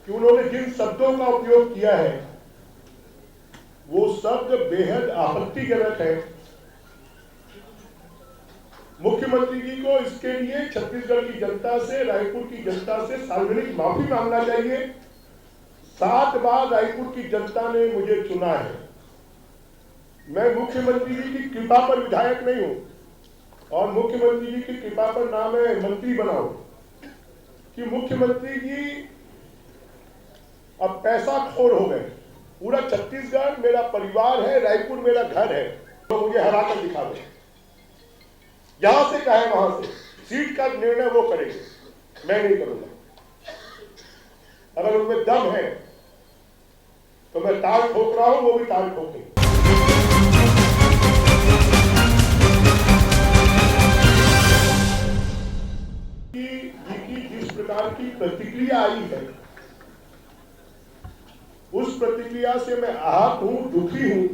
कि उन्होंने जिन शब्दों का उपयोग किया है वो शब्द बेहद आपत्तिजनक है। मुख्यमंत्री जी को इसके लिए छत्तीसगढ़ की जनता से, रायपुर की जनता से सार्वजनिक माफी मांगना चाहिए। 7 बार रायपुर की जनता ने मुझे चुना है। मैं मुख्यमंत्री जी की कृपा पर विधायक नहीं हूं और मुख्यमंत्री जी की कृपा पर ना मैं मंत्री बना हूं कि मुख्यमंत्री जी अब पैसा खोर हो गए। पूरा छत्तीसगढ़ मेरा परिवार है, रायपुर मेरा घर है, तो मुझे हरा कर दिखा दे। जहां से कहे वहां से सीट का निर्णय वो करेंगे, मैं नहीं करूंगा। अगर उनमें दम है तो मैं ताल ठोक रहा हूं, वो भी ताल ठोकेंगे। जिस प्रकार की प्रतिक्रिया आई है उस प्रतिक्रिया से मैं आहत हूं, दुखी हूं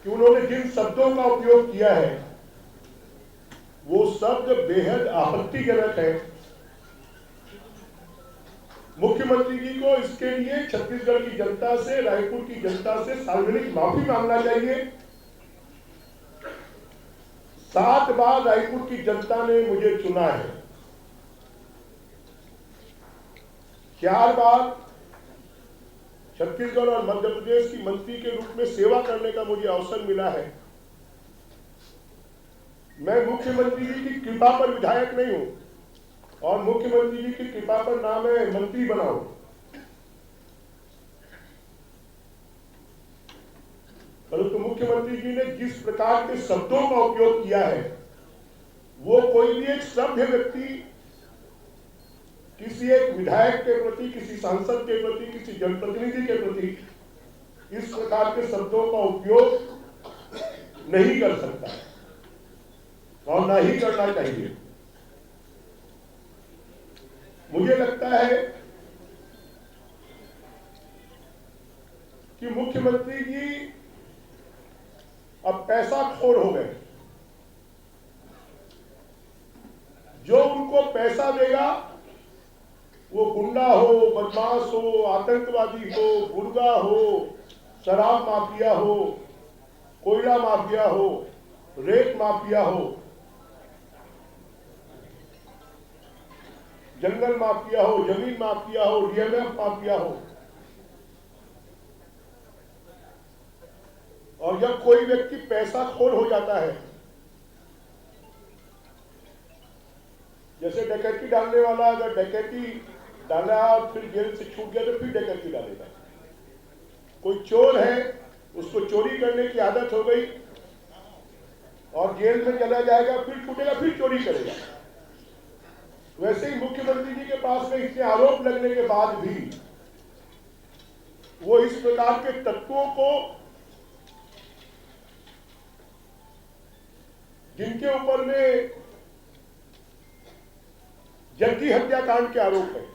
कि उन्होंने जिन शब्दों का उपयोग किया है वो शब्द बेहद आपत्तिजनक है। मुख्यमंत्री जी को इसके लिए छत्तीसगढ़ की जनता से, रायपुर की जनता से सार्वजनिक माफी मांगना चाहिए। 7 बार रायपुर की जनता ने मुझे चुना है। 4 बार छत्तीसगढ़ और मध्य प्रदेश की मंत्री के रूप में सेवा करने का मुझे अवसर मिला है। मैं मुख्यमंत्री जी की कृपा पर विधायक नहीं हूं और मुख्यमंत्री जी की कृपा पर ना मैं मंत्री बना हूं। परंतु मुख्यमंत्री जी ने जिस प्रकार के शब्दों का उपयोग किया है वो कोई भी एक सभ्य व्यक्ति किसी एक विधायक के प्रति, किसी सांसद के प्रति, किसी जनप्रतिनिधि के प्रति इस प्रकार के शब्दों का उपयोग नहीं कर सकता और ना ही करना चाहिए। मुझे लगता है कि मुख्यमंत्री जी अब पैसा खोर हो गए। जो उनको पैसा देगा वो गुंडा हो, बदमाश हो, आतंकवादी हो, गुर्गा हो, शराब माफिया हो, कोयला माफिया हो, रेत माफिया हो, जंगल माफिया हो, जमीन माफिया हो, डीएमएफ माफिया हो। और जब कोई व्यक्ति पैसा खोर हो जाता है, जैसे डकैती डालने वाला अगर डकैती डाला और फिर जेल से छूट गया तो फिर डकैती डालेगा। कोई चोर है, उसको चोरी करने की आदत हो गई और जेल में चला जाएगा, फिर छूटेगा, फिर चोरी करेगा। वैसे ही मुख्यमंत्री जी के पास में इतने आरोप लगने के बाद भी वो इस प्रकार के तत्वों को, जिनके ऊपर में जंगी हत्याकांड के आरोप है,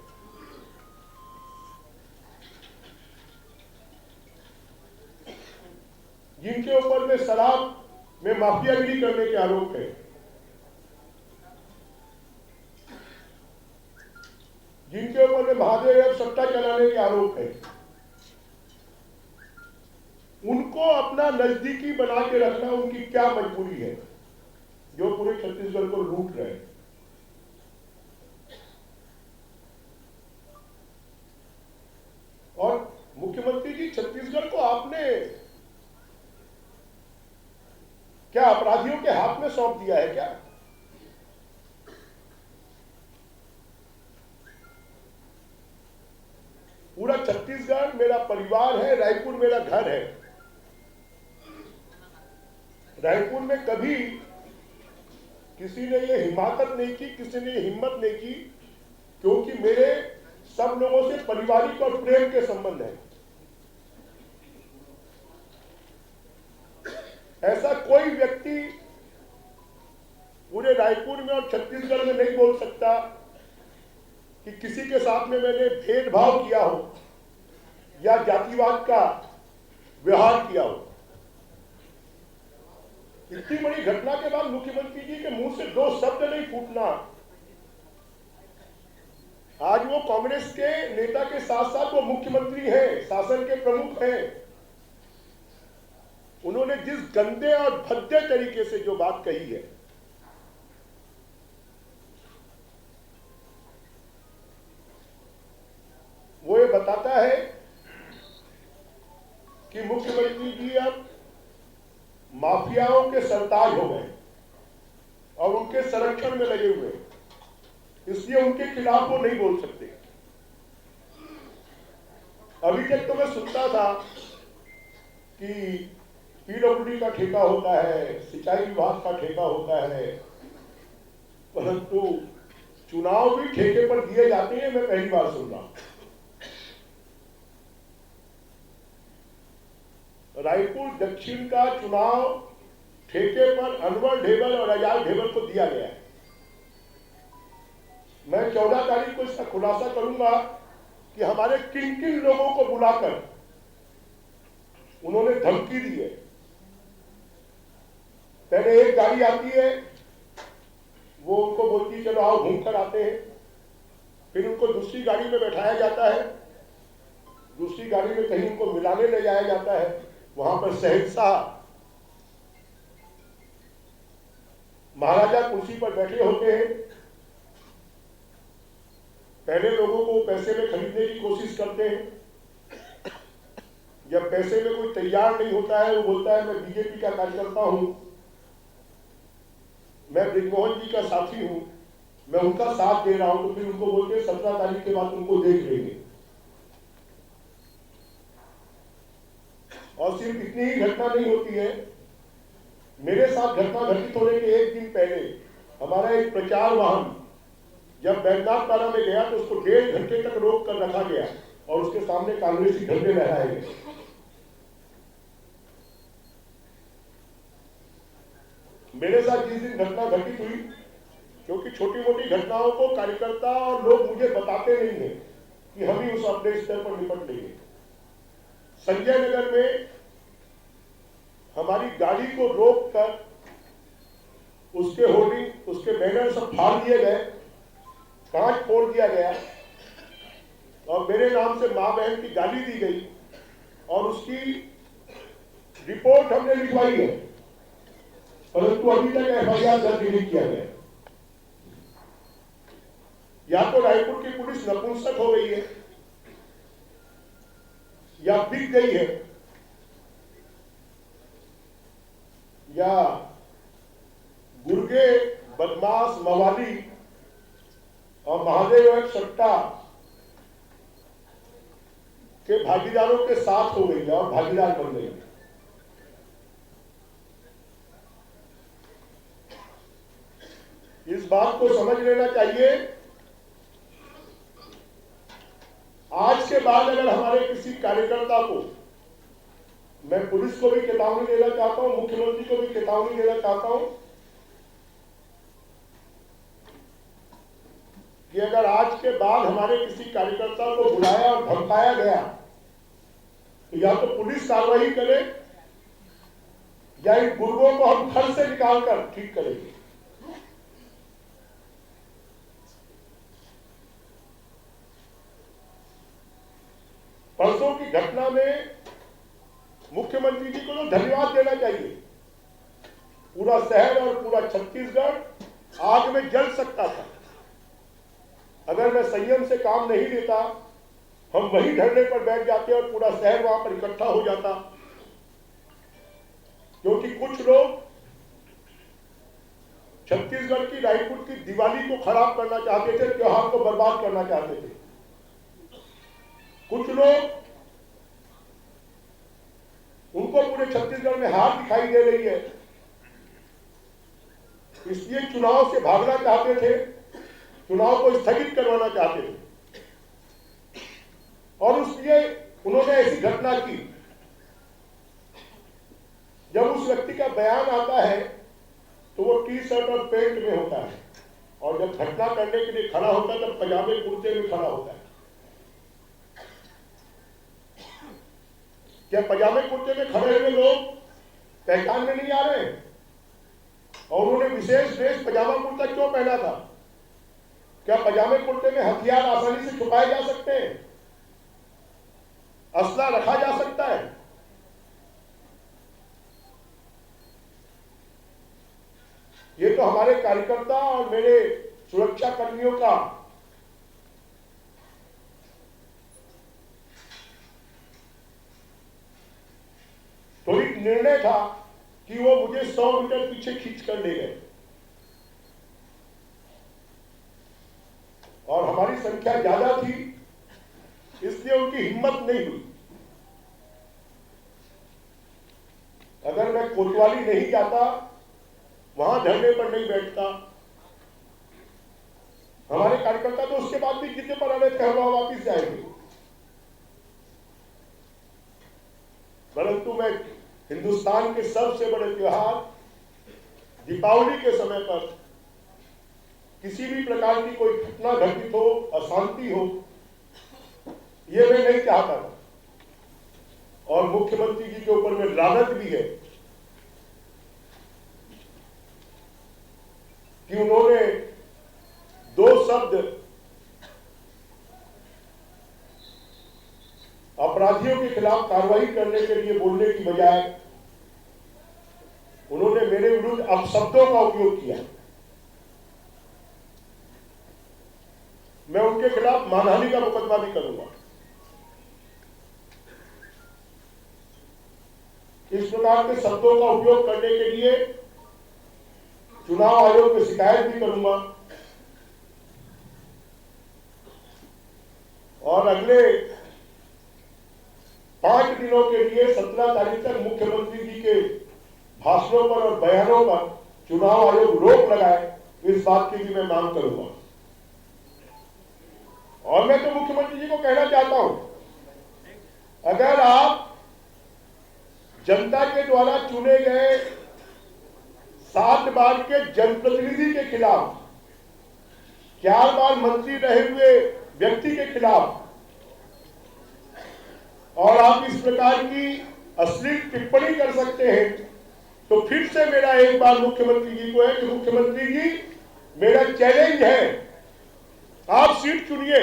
जिनके ऊपर में शराब में माफियागिरी करने के आरोप है, जिनके ऊपर में महादेव सत्ता चलाने के आरोप है, उनको अपना नजदीकी बना के रखना उनकी क्या मजबूरी है जो पूरे छत्तीसगढ़ को लूट रहे हैं। और मुख्यमंत्री जी, छत्तीसगढ़ को आपने क्या अपराधियों के हाथ में सौंप दिया है क्या? पूरा छत्तीसगढ़ मेरा परिवार है, रायपुर मेरा घर है। रायपुर में कभी किसी ने ये हिमाकत नहीं की, किसी ने हिम्मत नहीं की, क्योंकि मेरे सब लोगों से पारिवारिक और प्रेम के संबंध है। ऐसा कोई व्यक्ति पूरे रायपुर में और छत्तीसगढ़ में नहीं बोल सकता कि किसी के साथ में मैंने भेदभाव किया हो या जातिवाद का व्यवहार किया हो। इतनी बड़ी घटना के बाद मुख्यमंत्री जी के मुंह से 2 शब्द नहीं फूटना आज वो कांग्रेस के नेता के साथ साथ वो मुख्यमंत्री हैं, शासन के प्रमुख हैं। उन्होंने जिस गंदे और भद्दे तरीके से जो बात कही है, वो ये बताता है कि मुख्यमंत्री जी अब माफियाओं के सरताज हो गए और उनके संरक्षण में लगे हुए, इसलिए उनके खिलाफ वो नहीं बोल सकते। अभी तक तो मैं सुनता था कि पीडब्ल्यूडी का ठेका होता है, सिंचाई विभाग का ठेका होता है, परंतु चुनाव भी ठेके पर दिए जाते हैं, मैं पहली बार सुन रहा हूं। रायपुर दक्षिण का चुनाव ठेके पर अनवर ढेबर और आजाद ढेबर को दिया गया है। मैं 14 तारीख को इसका खुलासा करूंगा कि हमारे किन किन लोगों को बुलाकर उन्होंने धमकी दी है। पहले एक गाड़ी आती है, वो उनको बोलती है चलो आओ घूम कर आते हैं, फिर उनको दूसरी गाड़ी में बैठाया जाता है, दूसरी गाड़ी में कहीं उनको मिलाने ले जाया जाता है, वहां पर शहंशाह महाराजा कुर्सी पर बैठे होते हैं। पहले लोगों को पैसे में खरीदने की कोशिश करते हैं, जब पैसे में कोई तैयार नहीं होता है, वो बोलता है मैं बीजेपी का कार्यकर्ता हूं, मैं ब्रिजमोहन जी का साथी हूं, मैं उनका साथ दे रहा हूं, तो फिर उनको बोलते हैं 17 तारीख के बाद उनको देख लेंगे। और सिर्फ इतनी ही घटना नहीं होती है, मेरे साथ घटना घटित होने के एक दिन पहले हमारा एक प्रचार वाहन जब बैजनाथपाड़ा में गया तो उसको 1.5 घंटे तक रोक कर रखा गया और उसके सामने कांग्रेसी झंडे लहराए गए। मेरे साथ जिस दिन घटना घटित हुई, क्योंकि छोटी मोटी घटनाओं को कार्यकर्ता और लोग मुझे बताते नहीं है कि हम ही उस अपने स्तर पर निपट लेंगे। संजय नगर में हमारी गाड़ी को रोककर उसके होर्डिंग, उसके बैनर सब फाड़ दिए गए, कांच फोड़ दिया गया और मेरे नाम से मां बहन की गाली दी गई और उसकी रिपोर्ट हमने लिखवाई है, परंतु अभी तक एफआईआर दर्ज नहीं किया गया। या तो रायपुर की पुलिस नपुंसक हो गई है या बिक गई है, या गुर्गे बदमाश मवाली और महादेव एक सट्टा के भागीदारों के साथ हो गई है और भागीदार बन गई है। इस बात को समझ लेना चाहिए। आज के बाद अगर हमारे किसी कार्यकर्ता को, मैं पुलिस को भी चेतावनी देना चाहता हूं, मुख्यमंत्री को भी चेतावनी देना चाहता हूं कि अगर आज के बाद हमारे किसी कार्यकर्ता को बुलाया और धमकाया गया तो या तो पुलिस कार्रवाई करे या इन गुर्गों को हम घर से निकालकर ठीक करेंगे। परसों की घटना में मुख्यमंत्री जी को तो धन्यवाद देना चाहिए। पूरा शहर और पूरा छत्तीसगढ़ आग में जल सकता था अगर मैं संयम से काम नहीं लेता। हम वही धरने पर बैठ जाते और पूरा शहर वहां पर इकट्ठा हो जाता, क्योंकि कुछ लोग छत्तीसगढ़ की, रायपुर की दिवाली को खराब करना चाहते थे, त्योहार को बर्बाद करना चाहते थे। कुछ लोग, उनको पूरे छत्तीसगढ़ में हार दिखाई दे रही है, इसलिए चुनाव से भागना चाहते थे, चुनाव को स्थगित करवाना चाहते थे और इसलिए उन्होंने ऐसी घटना की। जब उस व्यक्ति का बयान आता है तो वो टी शर्ट और पैंट में होता है और जब घटना करने के लिए खड़ा होता है तब पजामे कुर्ते में खड़ा होता है। क्या पजामे कुर्ते में खड़े हुए लोग पहचान में नहीं आ रहे हैं? और उन्होंने विशेष ड्रेस पजामा कुर्ता क्यों पहना था? क्या पजामे कुर्ते में हथियार आसानी से छुपाए जा सकते हैं? असला रखा जा सकता है? ये तो हमारे कार्यकर्ता और मेरे सुरक्षा कर्मियों का त्वरित निर्णय था कि वो मुझे 100 मीटर पीछे खींच कर ले गए और हमारी संख्या ज्यादा थी, इसलिए उनकी हिम्मत नहीं हुई। अगर मैं कोतवाली नहीं जाता, वहां धरने पर नहीं बैठता, हमारे कार्यकर्ता तो उसके बाद भी जितने पर अड़े थे वहां वापिस जाएंगे। परंतु मैं हिंदुस्तान के सबसे बड़े त्योहार दीपावली के समय पर किसी भी प्रकार की कोई घटना घटित हो, अशांति हो, ये मैं नहीं चाहता था। और मुख्यमंत्री जी के ऊपर में लानत भी है कि उन्होंने 2 शब्द अपराधियों के खिलाफ कार्रवाई करने के लिए बोलने की बजाय उन्होंने मेरे विरुद्ध अपशब्दों का उपयोग किया। मैं उनके खिलाफ मानहानि का मुकदमा भी करूंगा। इस प्रकार के शब्दों का उपयोग करने के लिए चुनाव आयोग में शिकायत भी करूंगा और अगले 5 दिनों के लिए 17 तारीख तक मुख्यमंत्री जी के भाषणों पर और बयानों पर चुनाव आयोग रोक लगाए, इस बात की भी मैं मांग करूंगा। और मैं तो मुख्यमंत्री जी को कहना चाहता हूं, अगर आप जनता के द्वारा चुने गए 7 बार के जनप्रतिनिधि के खिलाफ, 4 बार मंत्री रहे हुए व्यक्ति के खिलाफ और आप इस प्रकार की अश्लील टिप्पणी कर सकते हैं, तो फिर से मेरा एक बार मुख्यमंत्री जी को है कि मुख्यमंत्री जी, मेरा चैलेंज है, आप सीट चुनिए,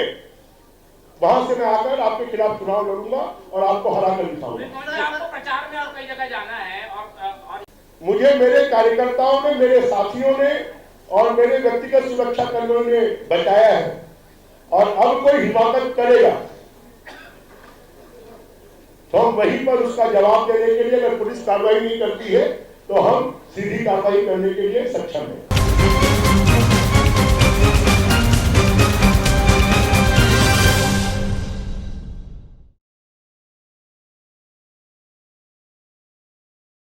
वहां से मैं आकर आपके खिलाफ चुनाव लड़ूंगा और आपको हरा कर दिखाऊंगा। आपको प्रचार में और कई जगह जाना है और मुझे मेरे कार्यकर्ताओं ने, मेरे साथियों ने और मेरे व्यक्तिगत सुरक्षा कर्मियों ने बचाया है और अब कोई हिमाकत करेगा तो हम वहीं पर उसका जवाब देने के लिए, अगर पुलिस कार्रवाई नहीं करती है तो हम सीधी कार्रवाई करने के लिए सक्षम हैं।